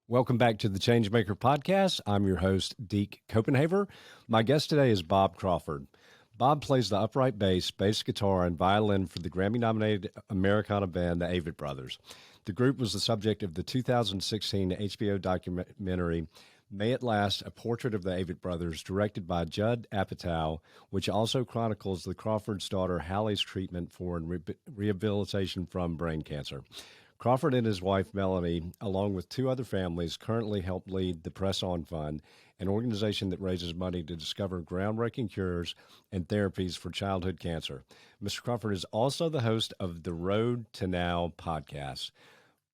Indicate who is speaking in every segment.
Speaker 1: Welcome back to the Changemaker Podcast. I'm your host, Deke Copenhaver. My guest today is Bob Crawford. Bob plays the upright bass guitar, and violin for the Grammy-nominated Americana band, the Avett Brothers. The group was the subject of the 2016 HBO documentary, May It Last, A Portrait of the Avett Brothers, directed by Judd Apatow, which also chronicles the Crawford's daughter Hallie's treatment for and rehabilitation from brain cancer. Crawford and his wife, Melanie, along with two other families, currently help lead the Press On Fund, an organization that raises money to discover groundbreaking cures and therapies for childhood cancer. Mr. Crawford is also the host of the Road to Now podcast.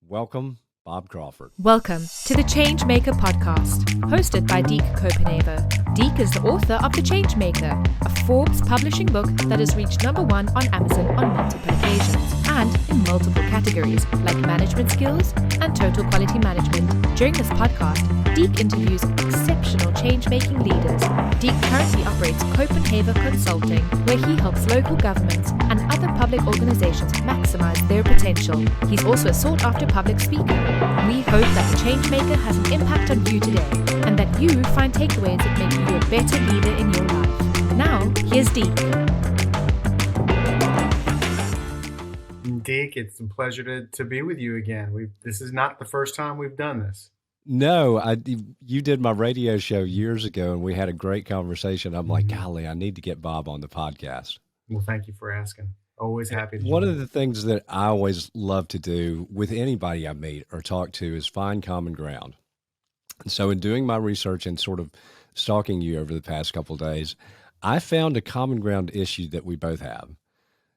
Speaker 1: Welcome, Bob Crawford.
Speaker 2: Welcome to the Changemaker podcast, hosted by Deke Copenhaver. Deke is the author of The Changemaker, a Forbes publishing book that has reached #1 on Amazon on multiple occasions and in multiple categories like management skills and total quality management. During this podcast, Deke interviews exceptional change-making leaders. Deke currently operates Copenhaver Consulting, where he helps local governments and other public organizations maximize their potential. He's also a sought-after public speaker. We hope that the Changemaker has an impact on you today and that you find takeaways that make you a better leader in your life. Now, here's Deke.
Speaker 3: Deke, it's a pleasure to be with you again. This is not the first time we've done this.
Speaker 1: No, you did my radio show years ago, and we had a great conversation. I'm like, golly, I need to get Bob on the podcast.
Speaker 3: Well, thank you for asking. Always happy to
Speaker 1: One of the things that I always love to do with anybody I meet or talk to is find common ground. And so in doing my research and sort of stalking you over the past couple of days, I found a common ground issue that we both have.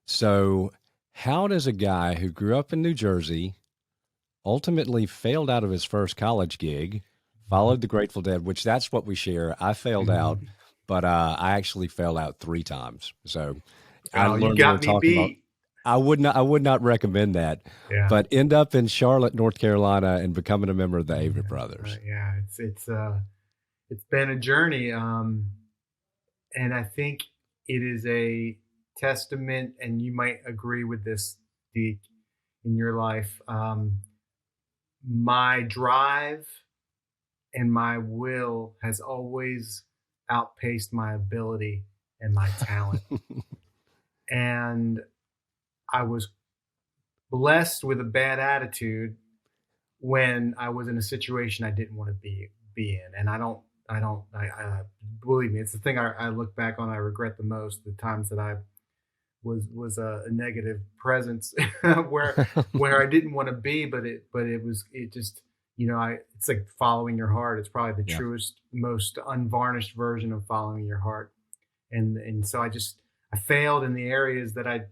Speaker 1: So how does a guy who grew up in New Jersey, ultimately failed out of his first college gig, followed the Grateful Dead, which that's what we share. I failed out, but I actually failed out 3 times. So I learned
Speaker 3: you got me beat.
Speaker 1: I would not recommend that, but end up in Charlotte, North Carolina, and becoming a member of the Avett Brothers.
Speaker 3: Yeah, it's been a journey, and I think it is a testament, and you might agree with this, Deke, in your life. My drive and my will has always outpaced my ability and my talent. And I was blessed with a bad attitude when I was in a situation I didn't want to be in. And I believe me, it's the thing I look back on, I regret the most, the times that I was a negative presence where I didn't want to be, but it just, it's like following your heart. It's probably the truest, most unvarnished version of following your heart. And so I failed in the areas that I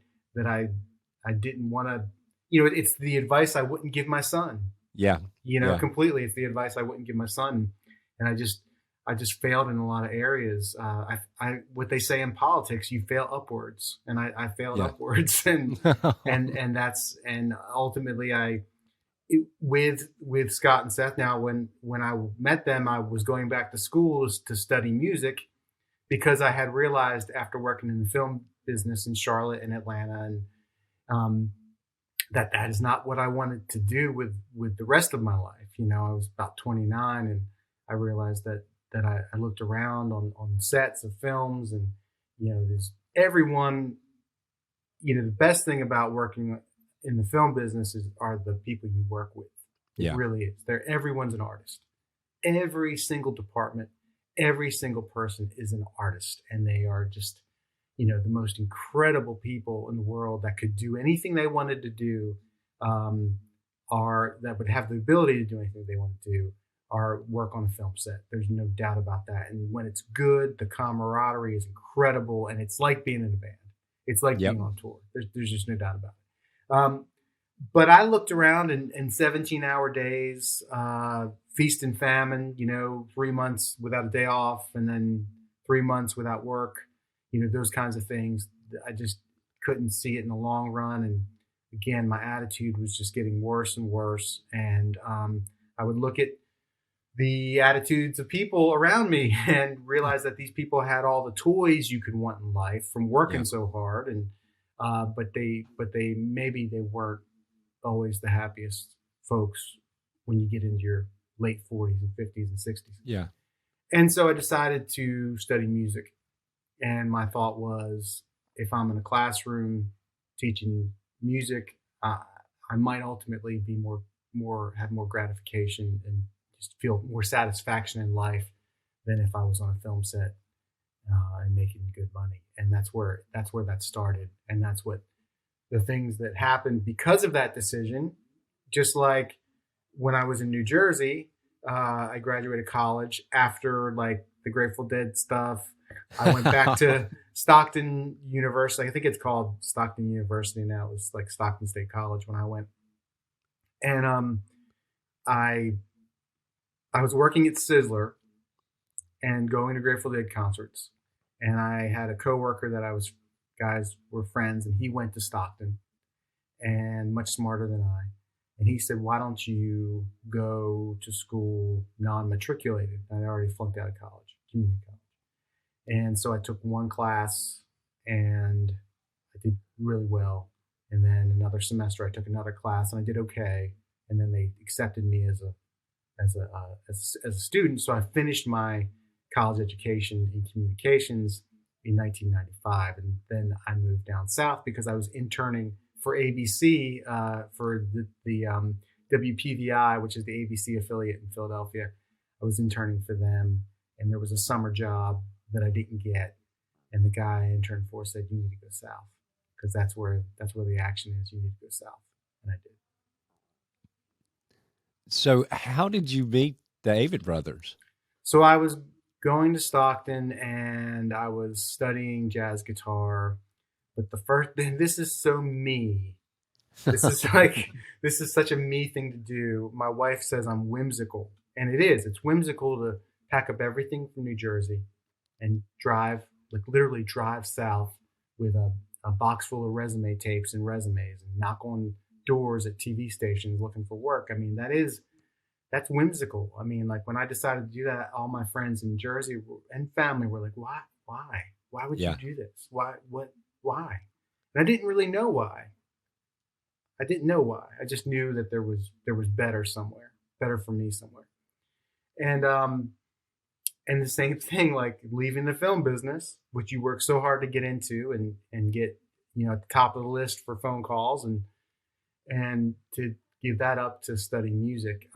Speaker 3: didn't want to, it's the advice I wouldn't give my son. Completely. It's the advice I wouldn't give my son. And I just failed in a lot of areas. What they say in politics, you fail upwards, and I failed upwards, and ultimately with Scott and Seth. Now, when I met them, I was going back to school to study music, because I had realized after working in the film business in Charlotte and Atlanta, and that is not what I wanted to do with the rest of my life. I was about 29, and I realized that I looked around on sets of films, and there's everyone. The best thing about working in the film business are the people you work with. It really is. Everyone's an artist. Every single department, every single person is an artist, and they are just the most incredible people in the world that could do anything they wanted to do, that would have the ability to do anything they want to do, or work on a film set. There's no doubt about that. And when it's good, the camaraderie is incredible, and it's like being in a band. It's like being on tour. There's just no doubt about it. But I looked around, and 17-hour days, feast and famine, 3 months without a day off, and then 3 months without work, those kinds of things. I just couldn't see it in the long run. And again, my attitude was just getting worse and worse. And I would look at the attitudes of people around me and realize that these people had all the toys you could want in life from working so hard. And but they maybe they weren't always the happiest folks when you get into your late 40s and 50s and 60s.
Speaker 1: Yeah.
Speaker 3: And so I decided to study music. And my thought was, if I'm in a classroom teaching music, I might ultimately be have more gratification and just feel more satisfaction in life than if I was on a film set and making good money. And that's where that started. And that's what the things that happened because of that decision. Just like when I was in New Jersey, I graduated college after like the Grateful Dead stuff. I went back to Stockton University. I think it's called Stockton University now. It was like Stockton State College when I went. And I was working at Sizzler and going to Grateful Dead concerts. And I had a coworker that guys were friends, and he went to Stockton and much smarter than I. And he said, why don't you go to school non-matriculated? I already flunked out of college, community college. And so I took one class and I did really well. And then another semester I took another class and I did okay. And then they accepted me as a student. So I finished my college education in communications in 1995. And then I moved down south because I was interning for ABC, for the WPVI, which is the ABC affiliate in Philadelphia. I was interning for them, and there was a summer job that I didn't get, and the guy I interned for said, you need to go south because that's where the action is. You need to go south, and I did.
Speaker 1: So how did you meet the Avett Brothers?
Speaker 3: So I was going to Stockton, and I was studying jazz guitar. But this is so me. This is such a me thing to do. My wife says I'm whimsical, and it is. It's whimsical to pack up everything from New Jersey and literally drive south with a box full of resume tapes and resumes and knock on doors at TV stations looking for work. I mean, that's whimsical. I mean, like when I decided to do that, all my friends in Jersey and family were like, why would you do this? Why? And I didn't really know why. I just knew that there was better somewhere, better for me somewhere. And the same thing, like leaving the film business, which you work so hard to get into and get, at the top of the list for phone calls and to give that up to study music.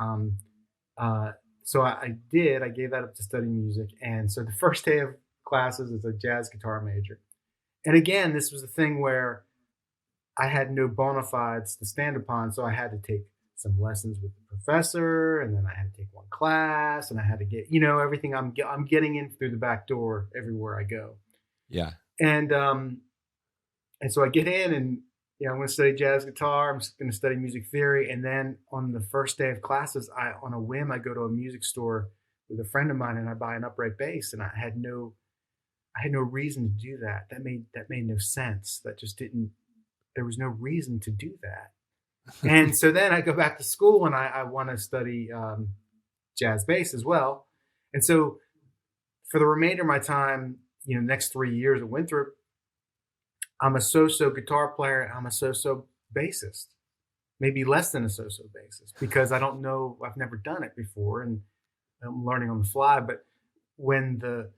Speaker 3: So I gave that up to study music. And so the first day of classes is a jazz guitar major. And again, this was a thing where I had no bona fides to stand upon. So I had to take some lessons with the professor, and then I had to take one class, and I had to get, everything I'm getting in through the back door everywhere I go.
Speaker 1: Yeah.
Speaker 3: And so I get in and, I'm going to study jazz guitar. I'm going to study music theory. And then on the first day of classes, on a whim, I go to a music store with a friend of mine and I buy an upright bass, and I had no reason to do that. That made no sense. There was no reason to do that. And so then I go back to school and I want to study jazz bass as well. And so for the remainder of my time, next 3 years at Winthrop, I'm a so-so guitar player. I'm a so-so bassist, maybe less than a so-so bassist, because I don't know, I've never done it before and I'm learning on the fly. But when there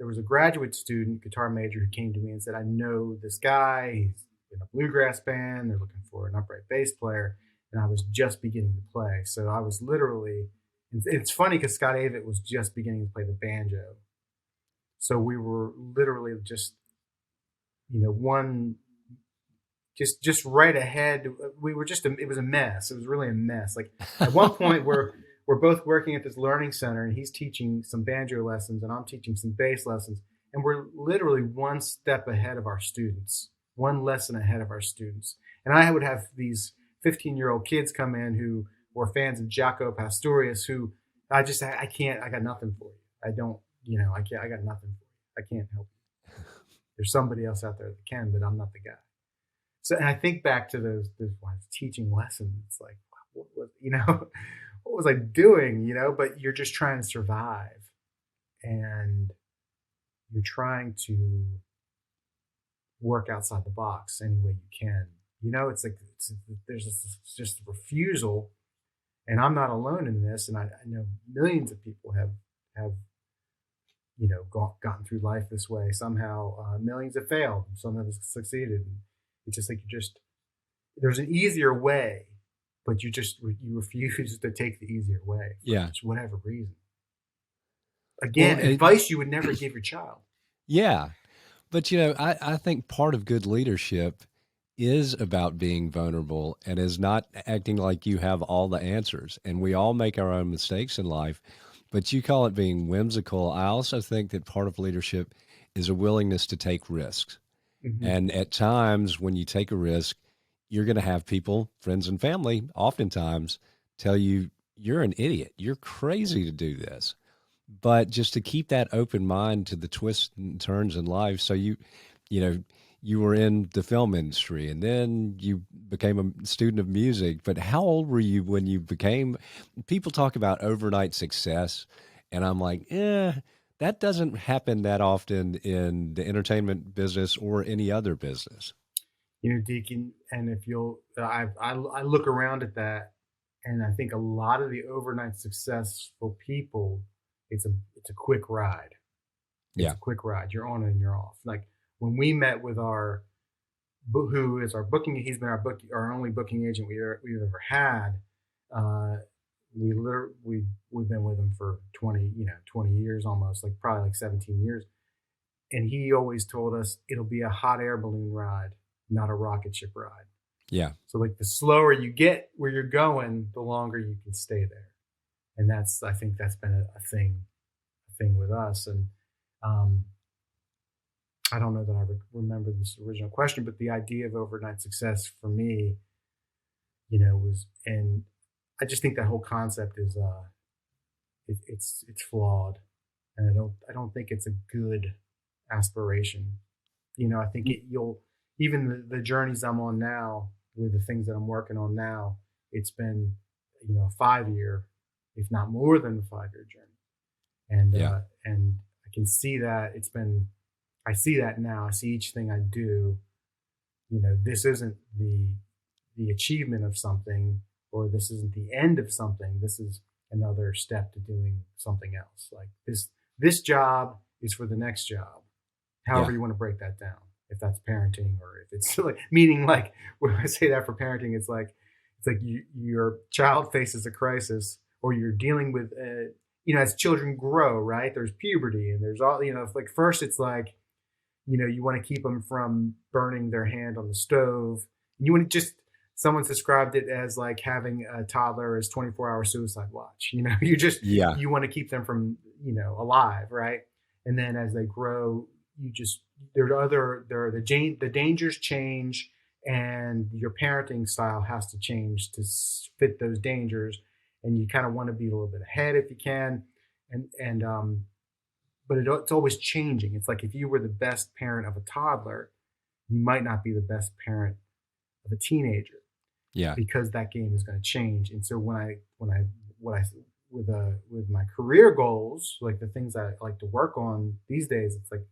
Speaker 3: was a graduate student guitar major who came to me and said, I know this guy, he's in a bluegrass band, they're looking for an upright bass player. And I was just beginning to play. So I was literally, it's funny because Scott Avett was just beginning to play the banjo. So we were literally just, just right ahead. We were it was a mess. It was really a mess. Like at one point we're both working at this learning center and he's teaching some banjo lessons and I'm teaching some bass lessons. And we're literally one step ahead of our students, one lesson ahead of our students. And I would have these 15-year-old kids come in who were fans of Jaco Pastorius who I got nothing for you. I got nothing for you. I can't help you. There's somebody else out there that can, but I'm not the guy. So, and I think back to those teaching lessons. It's like, what was I doing? But you're just trying to survive, and you're trying to work outside the box any way you can. It's like there's just a refusal, And I'm not alone in this. And I know millions of people have gotten through life this way. Somehow, millions have failed. Some have succeeded. And it's just like there's an easier way, but you refuse to take the easier way for whatever reason. Again, advice you would never give your child.
Speaker 1: Yeah. But, I think part of good leadership is about being vulnerable and is not acting like you have all the answers. And we all make our own mistakes in life, but you call it being whimsical. I also think that part of leadership is a willingness to take risks. Mm-hmm. And at times when you take a risk, you're going to have people, friends and family, oftentimes tell you, you're an idiot. You're crazy to do this. But just to keep that open mind to the twists and turns in life. So you were in the film industry and then you became a student of music. But how old were you when you people talk about overnight success. And I'm like, that doesn't happen that often in the entertainment business or any other business.
Speaker 3: Deke, and if I look around at that, and I think a lot of the overnight successful people, it's a quick ride. It's a quick ride. You're on and you're off. Like when we met with who is our booking, he's been our only booking agent we've ever had. We've been with him for 20 years almost, like probably like 17 years. And he always told us it'll be a hot air balloon ride, not a rocket ship ride.
Speaker 1: Yeah.
Speaker 3: So like the slower you get where you're going, the longer you can stay there. And I think that's been a thing with us. And I don't know that I remember this original question, but the idea of overnight success for me, was, and I just think that whole concept is it's flawed, and I don't think it's a good aspiration. I think even the journeys I'm on now with the things that I'm working on now, it's been a 5-year, if not more than a 5-year journey. And and I can see that I see that now. I see each thing I do, this isn't the achievement of something, or this isn't the end of something. This is another step to doing something else. Like this job is for the next job, however you want to break that down. If that's parenting, or if it's like, meaning like when I say that for parenting, it's like your child faces a crisis, or you're dealing with, as children grow, right? There's puberty and there's all, like first it's like, you want to keep them from burning their hand on the stove. You want to someone's described it as like having a toddler as 24-hour suicide watch. You want to keep them from, alive. Right. And then as they grow, the dangers change, and your parenting style has to change to fit those dangers. And you kind of want to be a little bit ahead if you can. But it's always changing. It's like if you were the best parent of a toddler, you might not be the best parent of a teenager.
Speaker 1: Yeah. Because
Speaker 3: that game is going to change. And so with my career goals, like the things I like to work on these days, it's like,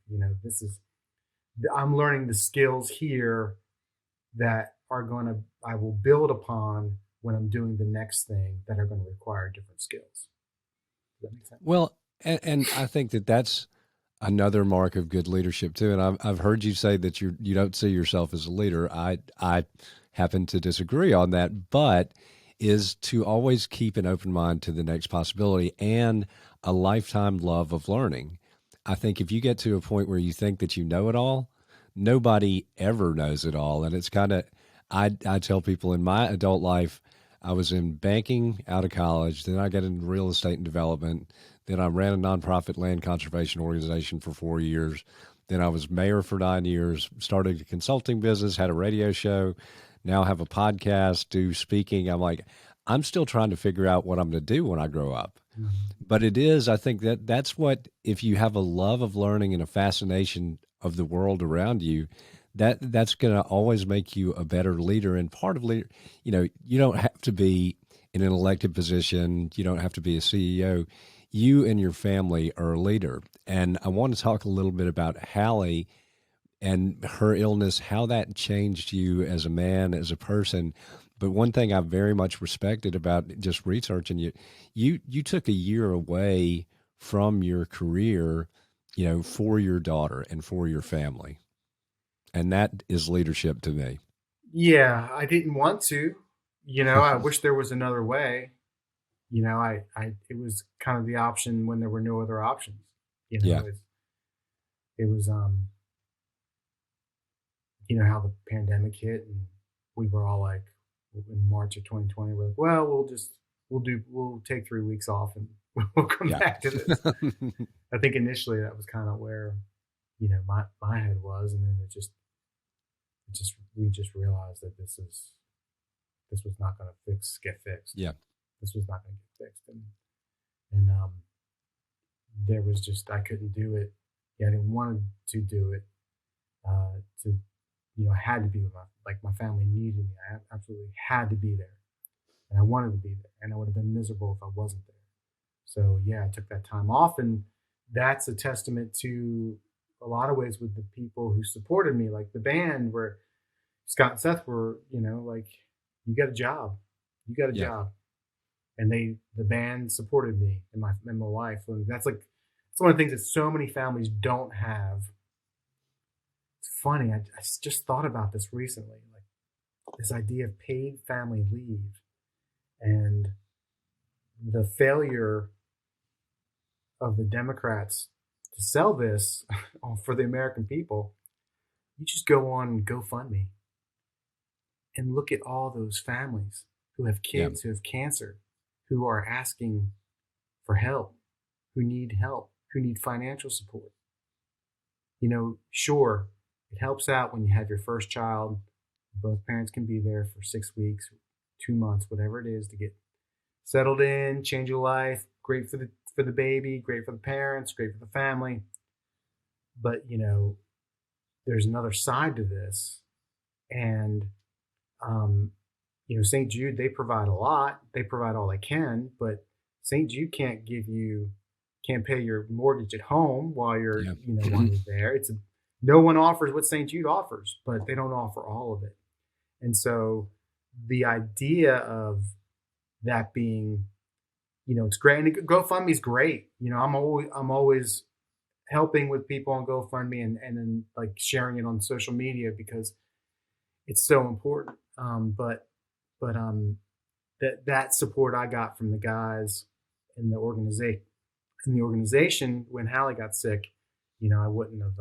Speaker 3: I'm learning the skills here that I will build upon when I'm doing the next thing, that are going to require different skills. Does that make sense?
Speaker 1: Well, and I think that's another mark of good leadership too. And I've heard you say that you don't see yourself as a leader. I happen to disagree on that, but is to always keep an open mind to the next possibility and a lifetime love of learning. I think if you get to a point where you think that you know it all, nobody ever knows it all. And it's kind of, I tell people in my adult life, I was in banking out of college, then I got into real estate and development, then I ran a nonprofit land conservation organization for 4 years, then I was mayor for 9 years, started a consulting business, had a radio show, now have a podcast, do speaking. I'm like, I'm still trying to figure out what I'm going to do when I grow up. Mm-hmm. But I think that's what, if you have a love of learning and a fascination of the world around you, that's going to always make you a better leader. And part of leader, you don't have to be in an elected position. You don't have to be a CEO. You and your family are a leader. And I want to talk a little bit about Hallie and her illness, how that changed you as a man, as a person. But one thing I very much respected about just researching you, you took a year away from your career, for your daughter and for your family. And that is leadership to me.
Speaker 3: Yeah, I didn't want to. I wish there was another way. It was kind of the option when there were no other options.
Speaker 1: Yeah.
Speaker 3: It was how the pandemic hit, and we were all like, in March of 2020, we're like, well, we'll take 3 weeks off and we'll come back to this. I think initially that was kind of where, my head was, and then we just realized that this was not going to get fixed.
Speaker 1: Yeah.
Speaker 3: This was not going to get fixed, and there was just, I couldn't do it. Yeah, I didn't want to do it. I had to be with my family needed me. I absolutely had to be there, and I wanted to be there, and I would have been miserable if I wasn't there. So yeah, I took that time off, and that's a testament to a lot of ways with the people who supported me, like the band, where Scott and Seth were, like, you got a job, and the band supported me and my wife. And that's it's one of the things that so many families don't have. It's funny. I just thought about this recently, like this idea of paid family leave and the failure of the Democrats to sell this for the American people. You just go on GoFundMe and look at all those families who have kids who have cancer, who are asking for help, who need financial support. Sure, it helps out when you have your first child. Both parents can be there for 6 weeks, 2 months, whatever it is, to get settled in, change your life. Great for the baby, great for the parents, great for the family. But there's another side to this, and St. Jude, they provide a lot. They provide all they can, but St. Jude can't pay your mortgage at home while you're while you're there. No one offers what St. Jude offers, but they don't offer all of it. And so the idea of that being, it's great, and GoFundMe is great. I'm always helping with people on GoFundMe and then like sharing it on social media because it's so important. But that support I got from the guys in the organization when Hallie got sick, I wouldn't have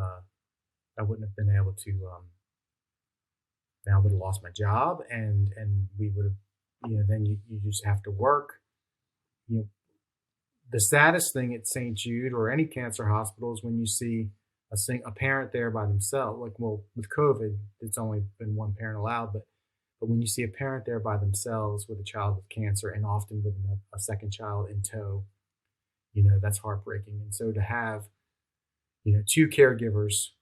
Speaker 3: been able to. I would have lost my job, and we would have, then you just have to work. The saddest thing at St. Jude or any cancer hospital is when you see a parent there by themselves. Like, well, with COVID, it's only been one parent allowed, but when you see a parent there by themselves with a child with cancer, and often with a second child in tow, that's heartbreaking. And so to have, 2 caregivers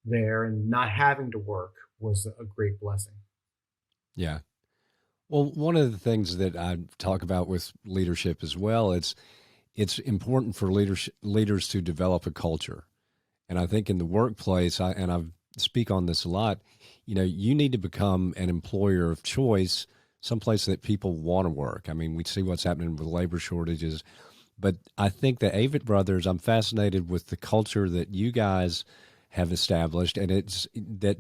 Speaker 3: there and not having to work was a great blessing.
Speaker 1: Yeah. Well, one of the things that I talk about with leadership as well, it's important for leaders to develop a culture. And I think in the workplace, I speak on this a lot, you need to become an employer of choice, someplace that people want to work. I mean, we see what's happening with labor shortages, but I think the Avett Brothers, I'm fascinated with the culture that you guys have established, and it's that,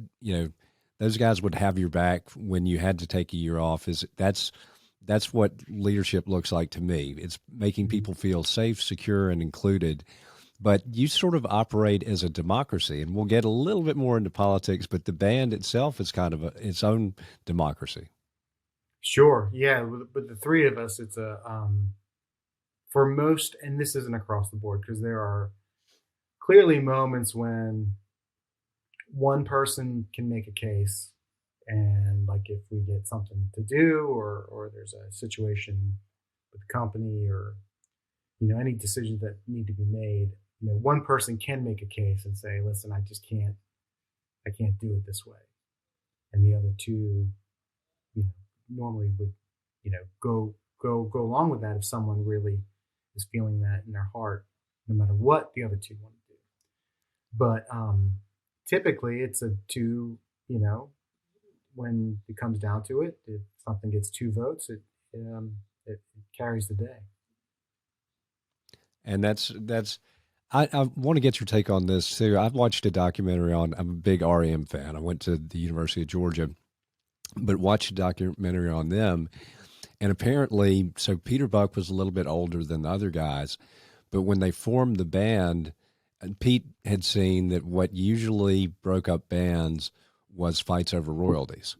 Speaker 1: those guys would have your back when you had to take a year off. That's what leadership looks like to me. It's making people feel safe, secure, and included. But you sort of operate as a democracy, and we'll get a little bit more into politics, but the band itself is kind of its own democracy.
Speaker 3: Sure. Yeah. With the three of us, it's for most, and this isn't across the board, because there are clearly moments when one person can make a case, and like if we get something to do, or there's a situation with the company, or any decisions that need to be made, one person can make a case and say, listen, I can't do it this way, and the other two normally would go along with that if someone really is feeling that in their heart, no matter what the other two want to do. But typically it's a two when it comes down to it, if something gets 2 votes, it carries the day.
Speaker 1: And I want to get your take on this too. I've watched a documentary on, I'm a big REM fan. I went to the University of Georgia, but watched a documentary on them. And apparently, so Peter Buck was a little bit older than the other guys, but when they formed the band, Pete had seen that what usually broke up bands was fights over royalties.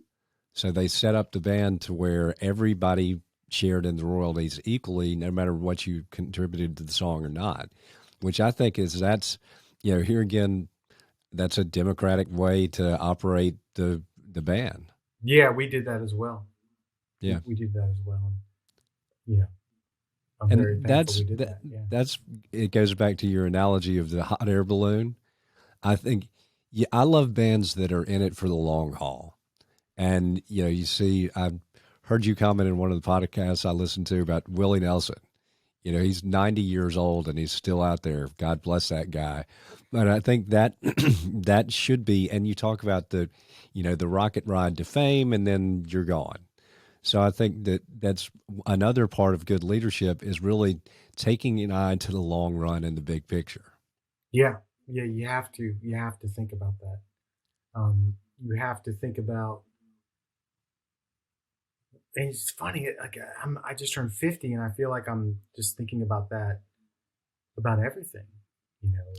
Speaker 1: So they set up the band to where everybody shared in the royalties equally, no matter what you contributed to the song or not, which I think here again, that's a democratic way to operate the band.
Speaker 3: Yeah, we did that as well.
Speaker 1: Yeah.
Speaker 3: We did that as well. And, you know, I'm
Speaker 1: And
Speaker 3: very thankful we did that. Yeah.
Speaker 1: it goes back to your analogy of the hot air balloon. I think, yeah, I love bands that are in it for the long haul. And, you see, I've heard you comment in one of the podcasts I listened to about Willie Nelson. He's 90 years old and he's still out there. God bless that guy. But I think that that should be, and you talk about the rocket ride to fame and then you're gone. So I think that's another part of good leadership is really taking an eye to the long run and the big picture.
Speaker 3: Yeah. Yeah. You have to think about that. You have to think about, and it's funny, like I just turned 50 and I feel like I'm just thinking about that, about everything,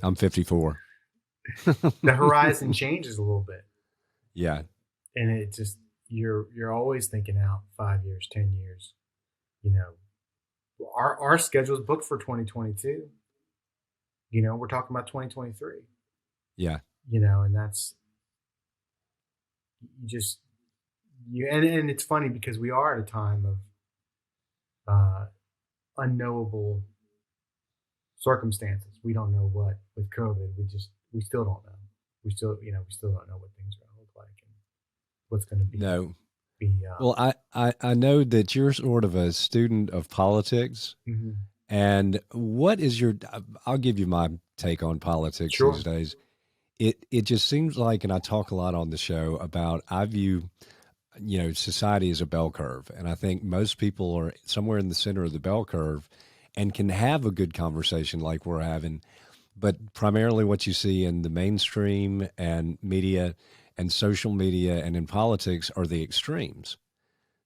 Speaker 1: I'm 54.
Speaker 3: the horizon changes a little bit.
Speaker 1: Yeah.
Speaker 3: And it just, you're always thinking out 5 years, 10 years, our schedule's booked for 2022. We're talking about 2023.
Speaker 1: Yeah.
Speaker 3: And that's, and it's funny because we are at a time of unknowable circumstances. We don't know what with COVID. We still don't know. We still don't know what things are going to look like and what's going to be.
Speaker 1: No. Well, I know that you're sort of a student of politics.
Speaker 3: Mm-hmm.
Speaker 1: And what is I'll give you my take on politics
Speaker 3: Sure.
Speaker 1: these days. It just seems like, and I talk a lot on the show about, I view, society as a bell curve. And I think most people are somewhere in the center of the bell curve and can have a good conversation like we're having. But primarily what you see in the mainstream and media and social media and in politics are the extremes.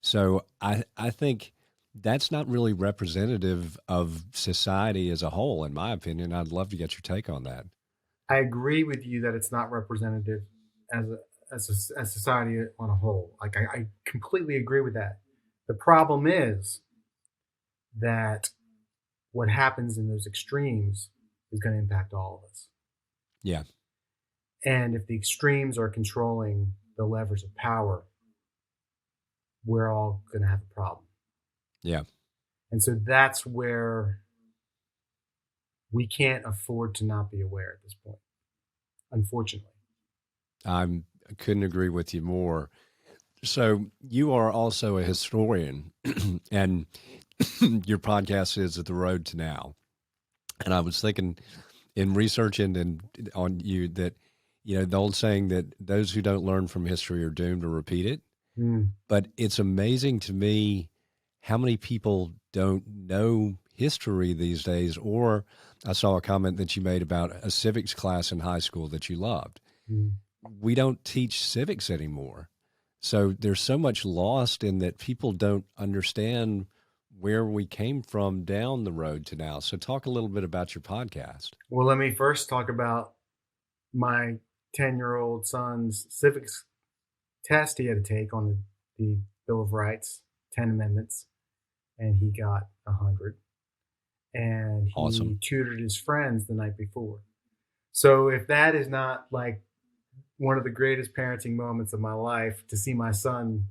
Speaker 1: So I think that's not really representative of society as a whole, in my opinion. I'd love to get your take on that.
Speaker 3: I agree with you that it's not representative as society on a whole. Like I completely agree with that. The problem is that what happens in those extremes is going to impact all of us.
Speaker 1: Yeah.
Speaker 3: And if the extremes are controlling the levers of power, we're all going to have a problem.
Speaker 1: Yeah.
Speaker 3: And so that's where we can't afford to not be aware at this point, unfortunately.
Speaker 1: I couldn't agree with you more. So you are also a historian, and your podcast is The Road to Now. And I was thinking in researching and on you that, the old saying that those who don't learn from history are doomed to repeat it.
Speaker 3: Mm.
Speaker 1: But it's amazing to me how many people don't know history these days. Or I saw a comment that you made about a civics class in high school that you loved.
Speaker 3: Mm.
Speaker 1: We don't teach civics anymore. So there's so much lost in that people don't understand where we came from down the road to now. So talk a little bit about your podcast.
Speaker 3: Well, let me first talk about my 10-year-old son's civics test he had to take on the Bill of Rights, 10 amendments, and he got 100. And he
Speaker 1: Awesome.
Speaker 3: tutored his friends the night before. So if that is not like one of the greatest parenting moments of my life, to see my son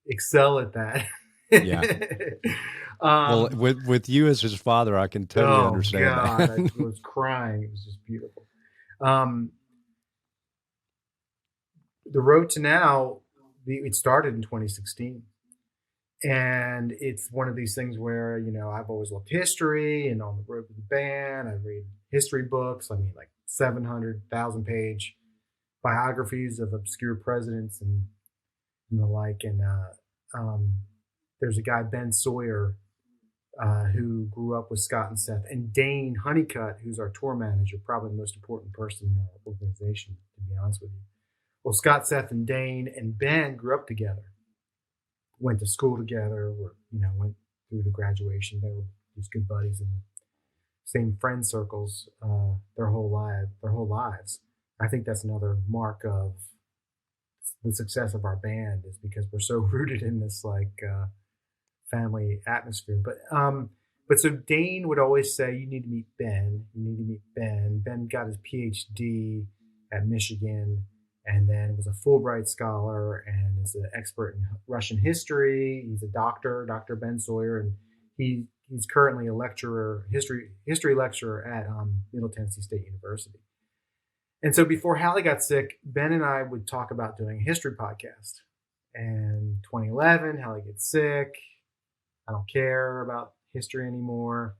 Speaker 3: excel at that.
Speaker 1: Yeah. Well, with you as his father, I can totally understand
Speaker 3: God,
Speaker 1: that.
Speaker 3: I was crying. It was just beautiful. The Road to Now, it started in 2016. And it's one of these things where, I've always loved history, and on the road with the band, I read history books. I mean, like 700,000 page biographies of obscure presidents. And and the like. And there's a guy, Ben Sawyer, who grew up with Scott and Seth, and Dane Honeycutt, who's our tour manager, probably the most important person in our organization, to be honest with you. Well, Scott, Seth, and Dane and Ben grew up together, went to school together, went through the graduation. They were just good buddies in the same friend circles their whole lives. I think that's another mark of the success of our band, is because we're so rooted in this family atmosphere. But so Dane would always say, you need to meet Ben. You need to meet Ben. Ben got his PhD at Michigan, and then was a Fulbright scholar and is an expert in Russian history. He's a doctor, Dr. Ben Sawyer, and he's currently a lecturer, history lecturer at Middle Tennessee State University. And so before Hallie got sick, Ben and I would talk about doing a history podcast. And 2011, Hallie gets sick. I don't care about history anymore.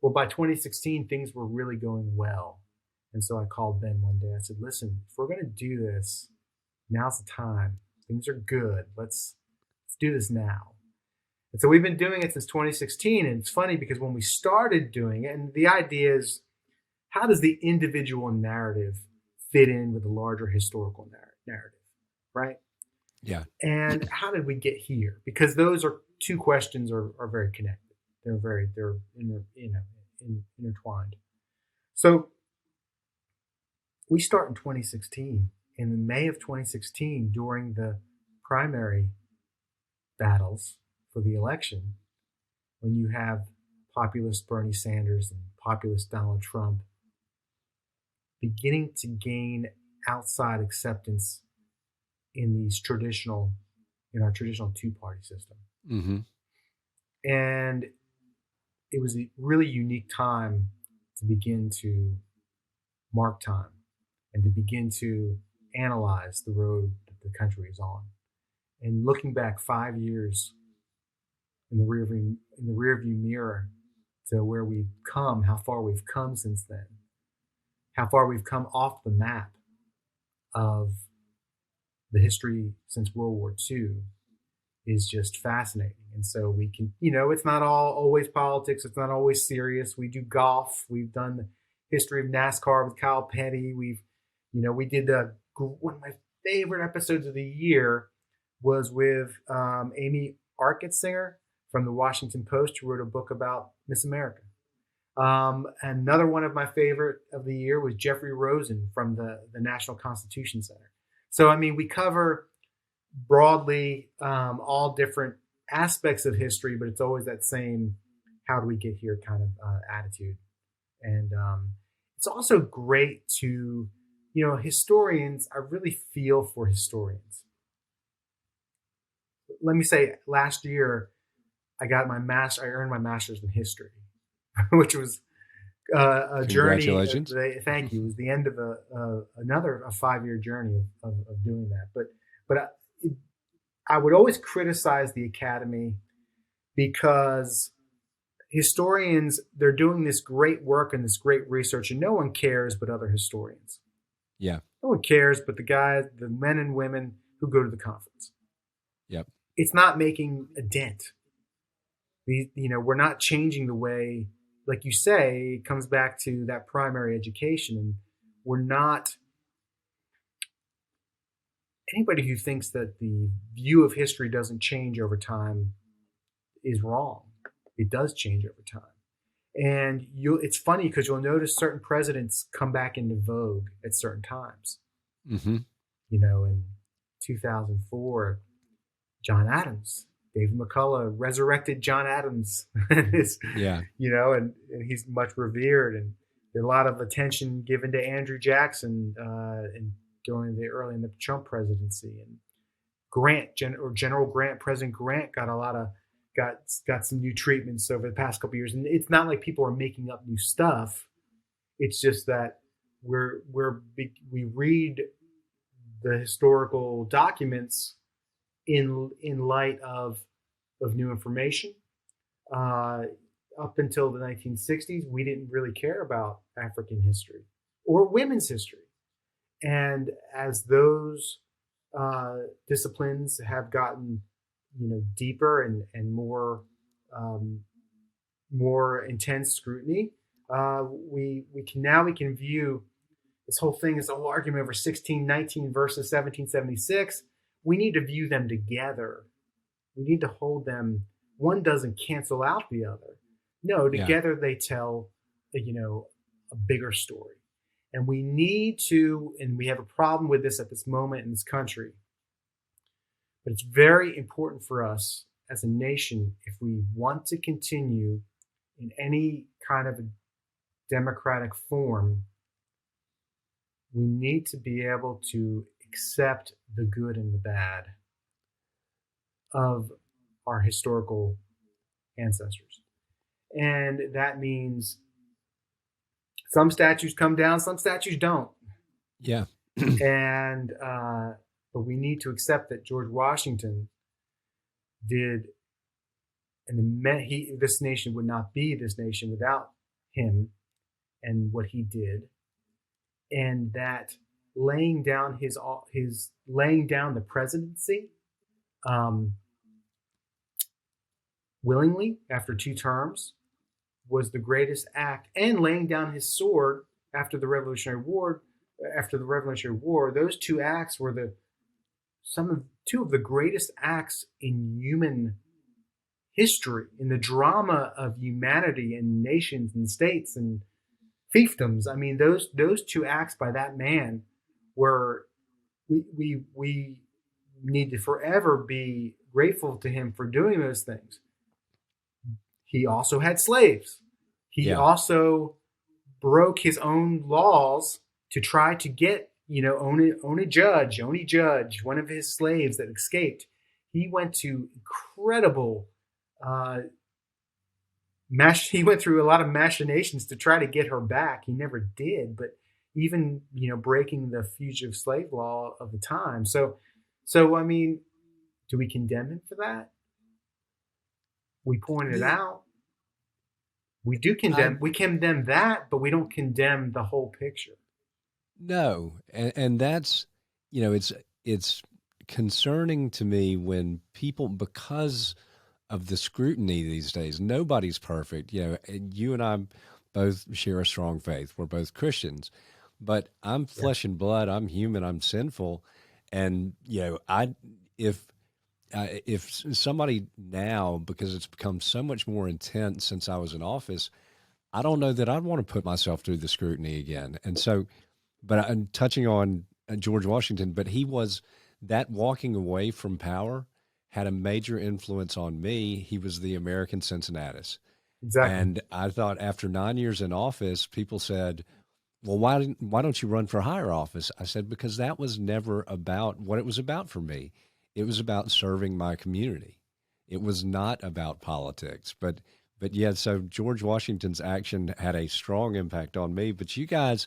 Speaker 3: Well, by 2016, things were really going well. And so I called Ben one day. I said, listen, if we're going to do this, now's the time. Things are good. Let's do this now. And so we've been doing it since 2016. And it's funny because when we started doing it, and the idea is, how does the individual narrative fit in with the larger historical narrative, right?
Speaker 1: Yeah.
Speaker 3: And how did we get here? Because those are two questions are very connected. They're intertwined. So we start in 2016. In May of 2016, during the primary battles for the election, when you have populist Bernie Sanders and populist Donald Trump beginning to gain outside acceptance in our traditional two-party system.
Speaker 1: Mm-hmm.
Speaker 3: And it was a really unique time to begin to mark time and to begin to analyze the road that the country is on. And looking back 5 years in the rearview mirror to where we've come, how far we've come since then, how far we've come off the map of the history since World War II is just fascinating. And so we can, it's not always politics. It's not always serious. We do golf. We've done the history of NASCAR with Kyle Petty. We did one of my favorite episodes of the year was with Amy Arkitsinger from the Washington Post, who wrote a book about Miss America. Another one of my favorite of the year was Jeffrey Rosen from the National Constitution Center. So, we cover broadly all different aspects of history, but it's always that same how do we get here kind of attitude. And it's also great to, historians, I really feel for historians. Let me say, last year, I earned my master's in history, which was a journey.
Speaker 1: Congratulations.
Speaker 3: Thank you. It was the end of another 5-year journey of doing that. But I would always criticize the academy because historians, they're doing this great work and this great research, and no one cares but other historians.
Speaker 1: Yeah.
Speaker 3: No one cares but the men and women who go to the conference.
Speaker 1: Yep.
Speaker 3: It's not making a dent. We're not changing the way, like you say, it comes back to that primary education. And we're not, anybody who thinks that the view of history doesn't change over time is wrong. It does change over time. And it's funny because you'll notice certain presidents come back into vogue at certain times.
Speaker 1: Mm-hmm.
Speaker 3: In 2004, John Adams, David McCullough resurrected John Adams.
Speaker 1: Yeah.
Speaker 3: And he's much revered, and there's a lot of attention given to Andrew Jackson during the Trump presidency, and General Grant, President Grant got some new treatments over the past couple of years. And it's not like people are making up new stuff. It's just that we read the historical documents in light of new information. Up until the 1960s, we didn't really care about African history or women's history. And as those disciplines have gotten, deeper and more intense scrutiny, we can view this whole thing, this whole argument over 1619 versus 1776. We need to view them together. We need to hold them. One doesn't cancel out the other. No, together they tell, a bigger story. And we need to, and we have a problem with this at this moment in this country. But it's very important for us as a nation, if we want to continue in any kind of a democratic form, we need to be able to accept the good and the bad of our historical ancestors. And that means some statues come down, some statues don't.
Speaker 1: Yeah.
Speaker 3: And but we need to accept that George Washington did, and this nation would not be this nation without him and what he did, and that laying down the presidency willingly after 2 terms was the greatest act, and laying down his sword after the Revolutionary War. Those 2 acts were two of the greatest acts in human history, in the drama of humanity and nations and states and fiefdoms. I mean, those 2 acts by that man were, we need to forever be grateful to him for doing those things. He also had slaves. He also broke his own laws to try to get, only judge, one of his slaves that escaped. He went to incredible, he went through a lot of machinations to try to get her back. He never did, but even, breaking the fugitive slave law of the time. So I mean, do we condemn him for that? We pointed it out. We do condemn. We condemn that, but we don't condemn the whole picture.
Speaker 1: No, and that's, it's concerning to me when people, because of the scrutiny these days, nobody's perfect. You and I both share a strong faith. We're both Christians, but I'm flesh and blood. I'm human. I'm sinful, and if somebody now, because it's become so much more intense since I was in office, I don't know that I'd want to put myself through the scrutiny again. And so, but I'm touching on George Washington, but he was, that walking away from power had a major influence on me. He was the American Cincinnatus.
Speaker 3: Exactly.
Speaker 1: And I thought after 9 years in office, people said, well, why don't you run for higher office? I said, because that was never about what it was about for me. It was about serving my community. It was not about politics. But yeah, so George Washington's action had a strong impact on me. But you guys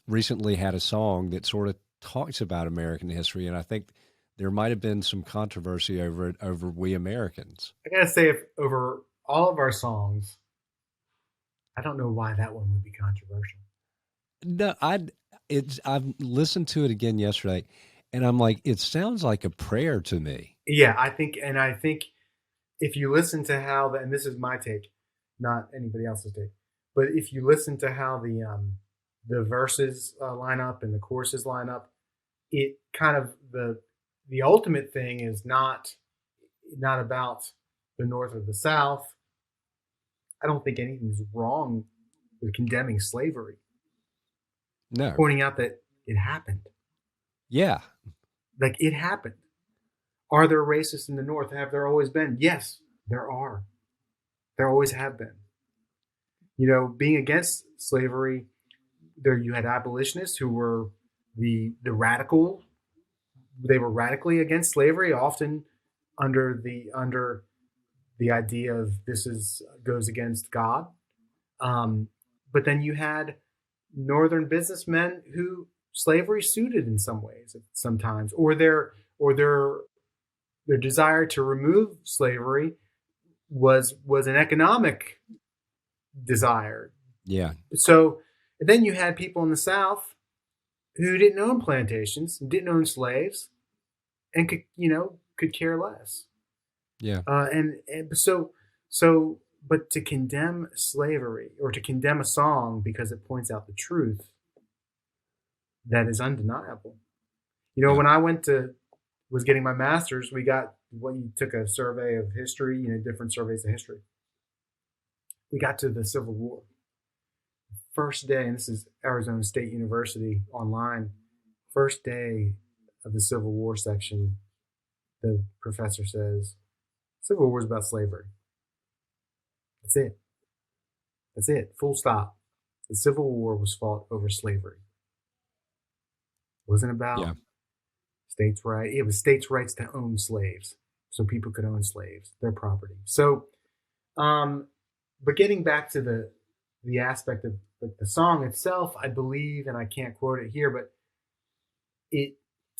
Speaker 1: recently had a song that sort of talks about American history, and I think there might have been some controversy over it, over We Americans.
Speaker 3: I gotta say, if over all of our songs, I don't know why that one would be controversial.
Speaker 1: No, I've listened to it again yesterday, and I'm like, it sounds like a prayer to me.
Speaker 3: Yeah, I think if you listen to how and this is my take, not anybody else's take, but if you listen to how the verses line up and the choruses line up, it kind of the ultimate thing is not about the North or the South. I don't think anything's wrong with condemning slavery.
Speaker 1: No,
Speaker 3: pointing out that it happened.
Speaker 1: Yeah.
Speaker 3: Like, it happened. Are there racists in the North? Have there always been? Yes, there are. There always have been. Being against slavery, there you had abolitionists who were the radical. They were radically against slavery, often under the idea of goes against God. But then you had Northern businessmen who slavery suited in some ways, sometimes, or their desire to remove slavery was an economic desire.
Speaker 1: Yeah.
Speaker 3: So then you had people in the South who didn't own plantations, didn't own slaves, and could care less.
Speaker 1: Yeah.
Speaker 3: But to condemn slavery or to condemn a song because it points out the truth that is undeniable.
Speaker 1: Yeah.
Speaker 3: When I was getting my master's, we took a survey of history, different surveys of history. We got to the Civil War. First day, and this is Arizona State University online, first day of the Civil War section, the professor says, Civil War is about slavery. That's it. That's it. Full stop. The Civil War was fought over slavery. It wasn't about states' rights. It was states' rights to own slaves, so people could own slaves, their property. So, but getting back to the aspect of the song itself, I believe, and I can't quote it here, but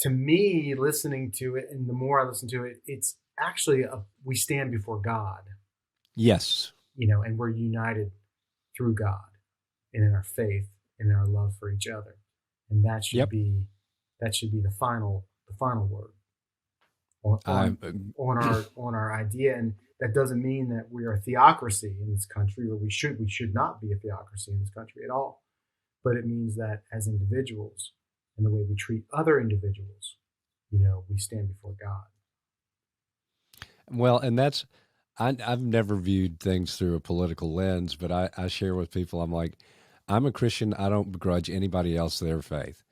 Speaker 3: to me, listening to it, and the more I listen to it, it's actually we stand before God.
Speaker 1: Yes.
Speaker 3: And we're united through God and in our faith and in our love for each other. And that should be the final word on our idea. And that doesn't mean that we are a theocracy in this country, or we should not be a theocracy in this country at all. But it means that as individuals and the way we treat other individuals, we stand before God.
Speaker 1: Well, and I've never viewed things through a political lens, but I share with people, I'm like, I'm a Christian. I don't begrudge anybody else their faith.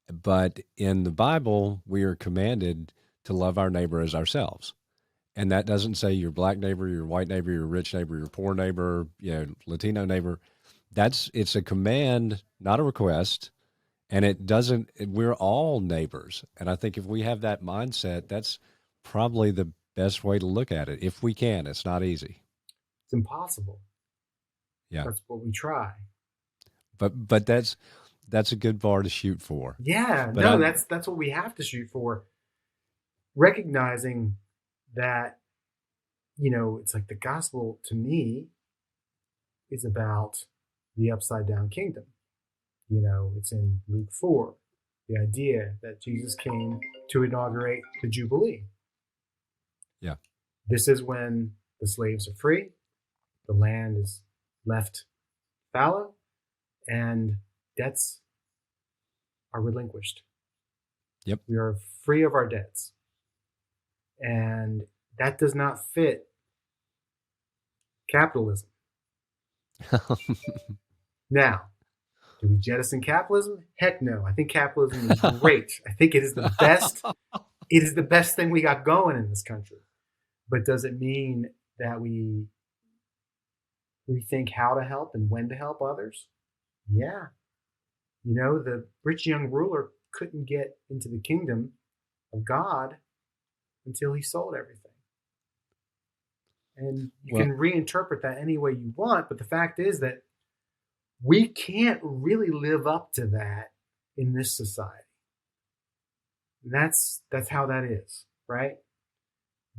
Speaker 1: But in the Bible, we are commanded to love our neighbor as ourselves. And that doesn't say your black neighbor, your white neighbor, your rich neighbor, your poor neighbor, Latino neighbor. It's a command, not a request. And we're all neighbors. And I think if we have that mindset, that's probably the best way to look at it. If we can, it's not easy.
Speaker 3: It's impossible.
Speaker 1: Yeah.
Speaker 3: That's what we try.
Speaker 1: But that's a good bar to shoot for.
Speaker 3: Yeah. That's what we have to shoot for. Recognizing that, it's like the gospel to me is about the upside down kingdom. It's in Luke 4, the idea that Jesus came to inaugurate the Jubilee.
Speaker 1: Yeah.
Speaker 3: This is when the slaves are free, the land is left fallow, and debts are relinquished.
Speaker 1: Yep.
Speaker 3: We are free of our debts. And that does not fit capitalism. Now, do we jettison capitalism? Heck no. I think capitalism is great. I think it is the best. It is the best thing we got going in this country. But does it mean that we rethink how to help and when to help others? Yeah. The rich young ruler couldn't get into the kingdom of God until he sold everything. And you can reinterpret that any way you want, but the fact is that we can't really live up to that in this society. And that's how that is, right?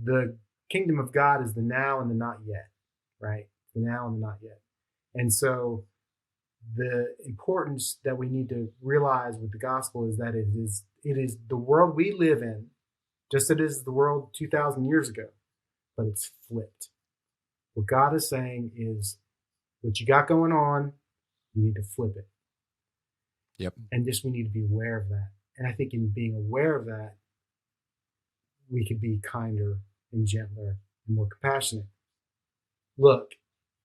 Speaker 3: The kingdom of God is the now and the not yet, right? The now and the not yet. And so the importance that we need to realize with the gospel is that it is the world we live in, just as it is the world 2,000 years ago, but it's flipped. What God is saying is, what you got going on, you need to flip it.
Speaker 1: Yep.
Speaker 3: And we need to be aware of that. And I think in being aware of that, we could be kinder and gentler and more compassionate. Look,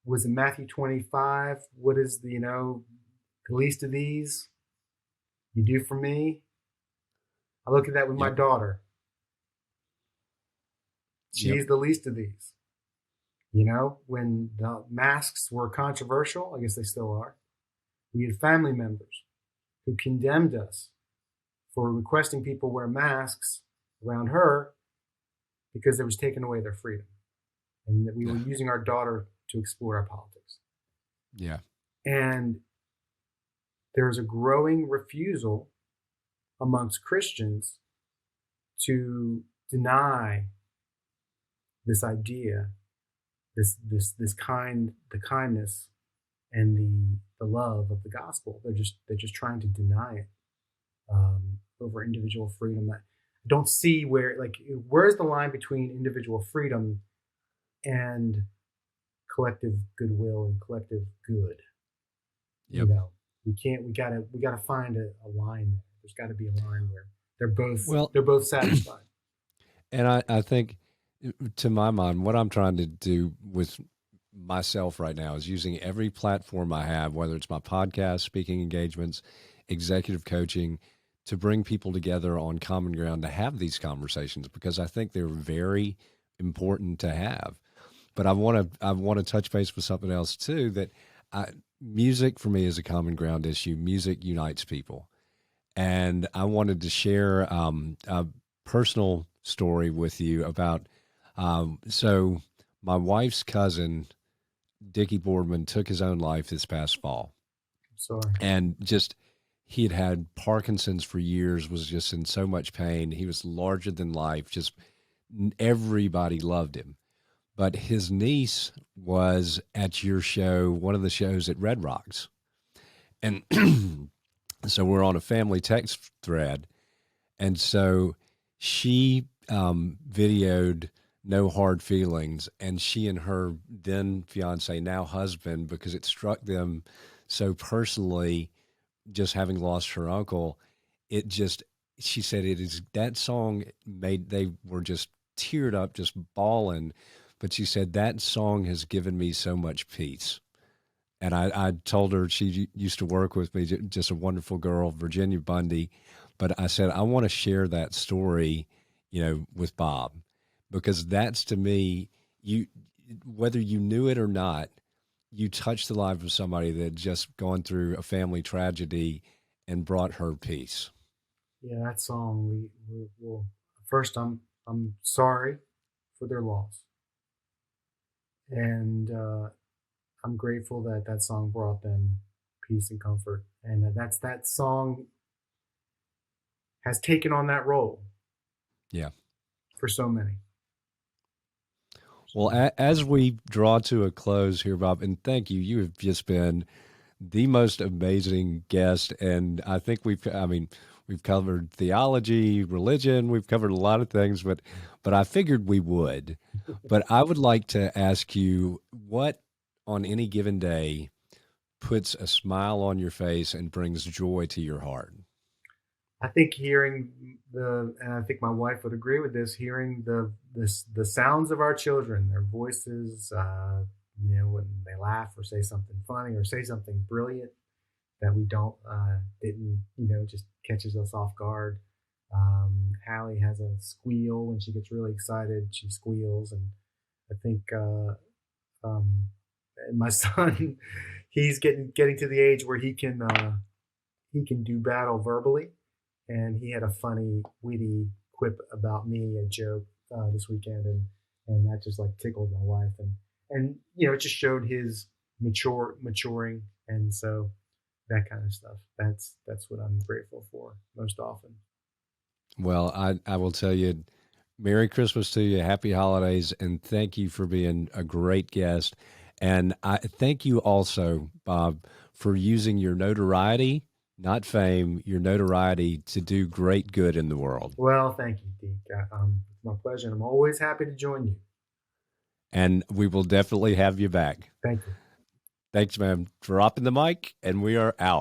Speaker 3: was in Matthew 25, what is the least of these you do for me? I look at that with my daughter. She's the least of these. When the masks were controversial, I guess they still are, we had family members who condemned us for requesting people wear masks around her because it was taking away their freedom, and that we were using our daughter to explore our politics.
Speaker 1: Yeah.
Speaker 3: And there's a growing refusal amongst Christians to deny this idea, the kindness and the love of the gospel. They're just trying to deny it over individual freedom. don't see where's the line between individual freedom and collective goodwill and collective good.
Speaker 1: Yep.
Speaker 3: We gotta find a line there. There's got to be a line where
Speaker 1: Well,
Speaker 3: they're both satisfied.
Speaker 1: and I think, to my mind, what I'm trying to do with myself right now is using every platform I have, whether it's my podcast, speaking engagements, executive coaching, to bring people together on common ground to have these conversations, because I think they're very important to have. But I want to touch base with something else too. Music for me is a common ground issue. Music unites people, and I wanted to share a personal story with you about. So my wife's cousin, Dickie Boardman, took his own life this past fall,
Speaker 3: I'm sorry.
Speaker 1: and just he had Parkinson's for years, was just in so much pain. He was larger than life. Just everybody loved him. But his niece was at your show, one of the shows at Red Rocks. And so we're on a family text thread. And so she videoed No Hard Feelings. And she and her then fiance, now husband, because it struck them so personally, just having lost her uncle, she said it is, that song they were just teared up, just bawling. But she said, that song has given me so much peace. And I told her, she used to work with me, just a wonderful girl, Virginia Bundy. But I said, I want to share that story, with Bob, because that's, to me, whether you knew it or not, you touched the life of somebody that had just gone through a family tragedy and brought her peace.
Speaker 3: Yeah, that song. Well, first, I'm sorry for their loss, and I'm grateful that that song brought them peace and comfort, and that song has taken on that role.
Speaker 1: Yeah.
Speaker 3: For so many.
Speaker 1: Well, as we draw to a close here, Bob, and thank you. You have just been the most amazing guest, and I think we've covered theology, religion, we've covered a lot of things, but I figured we would. But I would like to ask you, what on any given day puts a smile on your face and brings joy to your heart?
Speaker 3: I think and I think my wife would agree with this, hearing the sounds of our children, their voices, when they laugh or say something funny or say something brilliant that we didn't, just catches us off guard. Hallie has a squeal when she gets really excited. She squeals, and I think and my son, he's getting to the age where he can do battle verbally. And he had a funny, witty quip about me, a joke this weekend, and that just tickled my wife, and it just showed his maturing, and so that kind of stuff. That's what I'm grateful for most often.
Speaker 1: Well, I will tell you, Merry Christmas to you, Happy Holidays, and thank you for being a great guest. And I thank you also, Bob, for using your notoriety, not fame, your notoriety to do great good in the world.
Speaker 3: Well, thank you, Deke. It's my pleasure. I'm always happy to join you.
Speaker 1: And we will definitely have you back.
Speaker 3: Thank you.
Speaker 1: Thanks, man. Dropping the mic, and we are out.